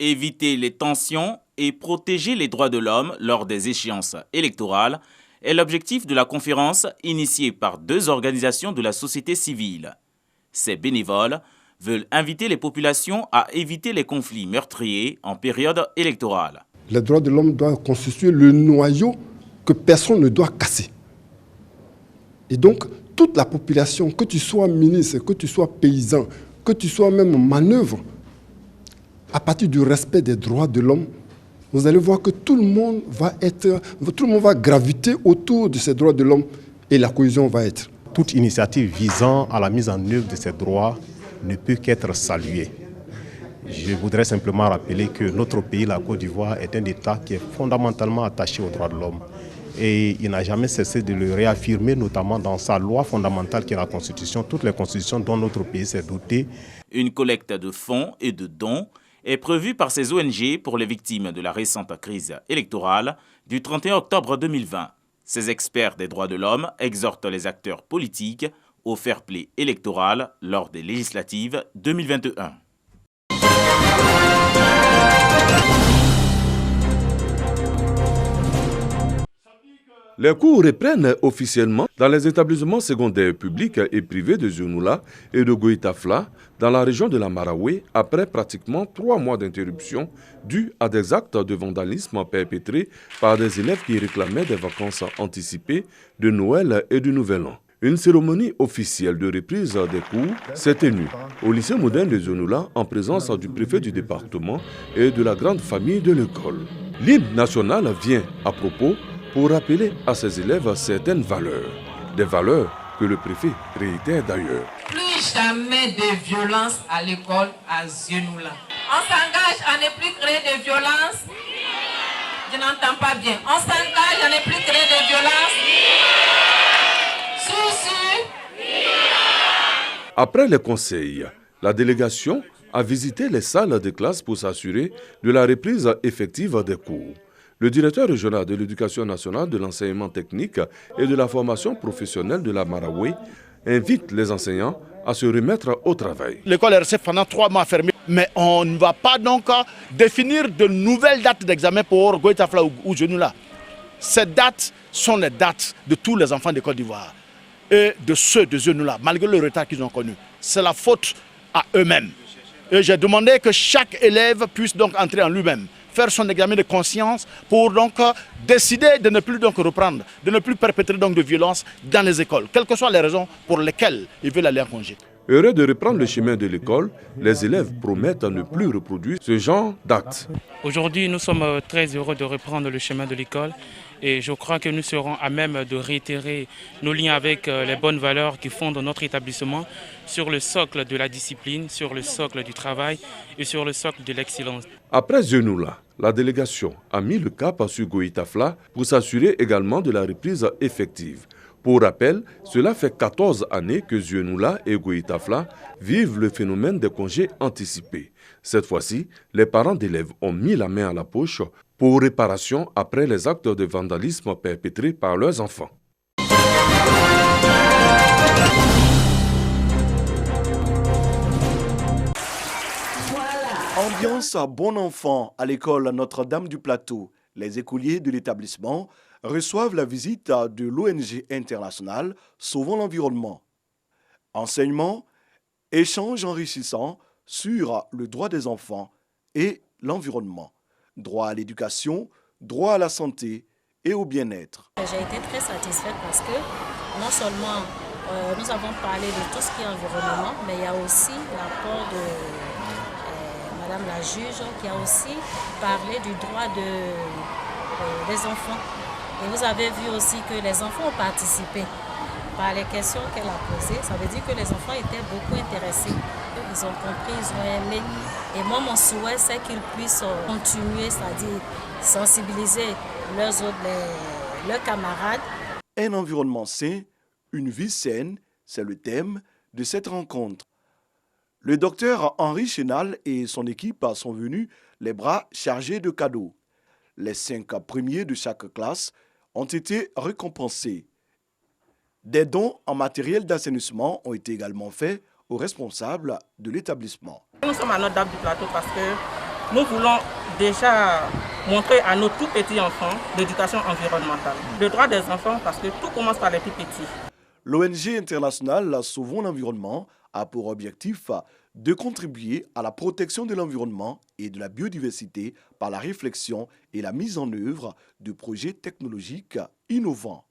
Éviter les tensions et protéger les droits de l'homme lors des échéances électorales est l'objectif de la conférence initiée par 2 organisations de la société civile. Ces bénévoles veulent inviter les populations à éviter les conflits meurtriers en période électorale. Les droits de l'homme doivent constituer le noyau que personne ne doit casser. Et donc, toute la population, que tu sois ministre, que tu sois paysan, que tu sois même en manœuvre, à partir du respect des droits de l'homme, vous allez voir que tout le monde va graviter autour de ces droits de l'homme et la cohésion va être. Toute initiative visant à la mise en œuvre de ces droits ne peut qu'être saluée. Je voudrais simplement rappeler que notre pays, la Côte d'Ivoire, est un État qui est fondamentalement attaché aux droits de l'homme. Et il n'a jamais cessé de le réaffirmer, notamment dans sa loi fondamentale qui est la Constitution, toutes les constitutions dont notre pays s'est doté. Une collecte de fonds et de dons est prévue par ces ONG pour les victimes de la récente crise électorale du 31 octobre 2020. Ces experts des droits de l'homme exhortent les acteurs politiques au fair-play électoral lors des législatives 2021. Les cours reprennent officiellement dans les établissements secondaires publics et privés de Zionoula et de Goïtafla, dans la région de la Maraoué, après pratiquement 3 mois d'interruption dus à des actes de vandalisme perpétrés par des élèves qui réclamaient des vacances anticipées de Noël et du Nouvel An. Une cérémonie officielle de reprise des cours s'est tenue au lycée moderne de Zionoula en présence du préfet du département et de la grande famille de l'école. L'hymne national vient à propos pour rappeler à ses élèves certaines valeurs, des valeurs que le préfet réitère d'ailleurs. Plus jamais de violence à l'école à Zionoula. On s'engage à ne plus créer de violence. Je n'entends pas bien. On s'engage à ne plus créer de violence. Après les conseils, la délégation a visité les salles de classe pour s'assurer de la reprise effective des cours. Le directeur régional de l'éducation nationale, de l'enseignement technique et de la formation professionnelle de la Maraoué invite les enseignants à se remettre au travail. L'école est restée pendant 3 mois fermée, mais on ne va pas donc définir de nouvelles dates d'examen pour Goïtafla ou Zionoula. Ces dates sont les dates de tous les enfants de Côte d'Ivoire et de ceux de Zionoula, malgré le retard qu'ils ont connu. C'est la faute à eux-mêmes. Et j'ai demandé que chaque élève puisse donc entrer en lui-même, faire son examen de conscience pour donc décider de ne plus donc reprendre, de ne plus perpétrer donc de violence dans les écoles, quelles que soient les raisons pour lesquelles ils veulent aller en congé. Heureux de reprendre le chemin de l'école, les élèves promettent à ne plus reproduire ce genre d'actes. Aujourd'hui, nous sommes très heureux de reprendre le chemin de l'école et je crois que nous serons à même de réitérer nos liens avec les bonnes valeurs qui fondent notre établissement sur le socle de la discipline, sur le socle du travail et sur le socle de l'excellence. Après Zionoula, la délégation a mis le cap sur Goïtafla pour s'assurer également de la reprise effective. Pour rappel, cela fait 14 années que Zionoula et Goïtafla vivent le phénomène des congés anticipés. Cette fois-ci, les parents d'élèves ont mis la main à la poche pour réparation après les actes de vandalisme perpétrés par leurs enfants. Ambiance à bon enfant à l'école Notre-Dame du Plateau. Les écoliers de l'établissement reçoivent la visite de l'ONG internationale Sauvons l'environnement. Enseignement, échange enrichissant sur le droit des enfants et l'environnement. Droit à l'éducation, droit à la santé et au bien-être. J'ai été très satisfaite parce que non seulement nous avons parlé de tout ce qui est environnement, mais il y a aussi l'apport de Madame la juge qui a aussi parlé du droit des enfants. Et vous avez vu aussi que les enfants ont participé par les questions qu'elle a posées. Ça veut dire que les enfants étaient beaucoup intéressés. Ils ont compris, ils ont aimé. Et moi, mon souhait, c'est qu'ils puissent continuer, c'est-à-dire sensibiliser leurs camarades. Un environnement sain, une vie saine, c'est le thème de cette rencontre. Le docteur Henri Chénal et son équipe sont venus les bras chargés de cadeaux. Les 5 premiers de chaque classe ont été récompensés. Des dons en matériel d'assainissement ont été également faits aux responsables de l'établissement. Nous sommes à Notre-Dame du Plateau parce que nous voulons déjà montrer à nos tout petits enfants l'éducation environnementale. Le droit des enfants, parce que tout commence par les tout petits. L'ONG internationale Sauvons l'environnement a pour objectif de contribuer à la protection de l'environnement et de la biodiversité par la réflexion et la mise en œuvre de projets technologiques innovants.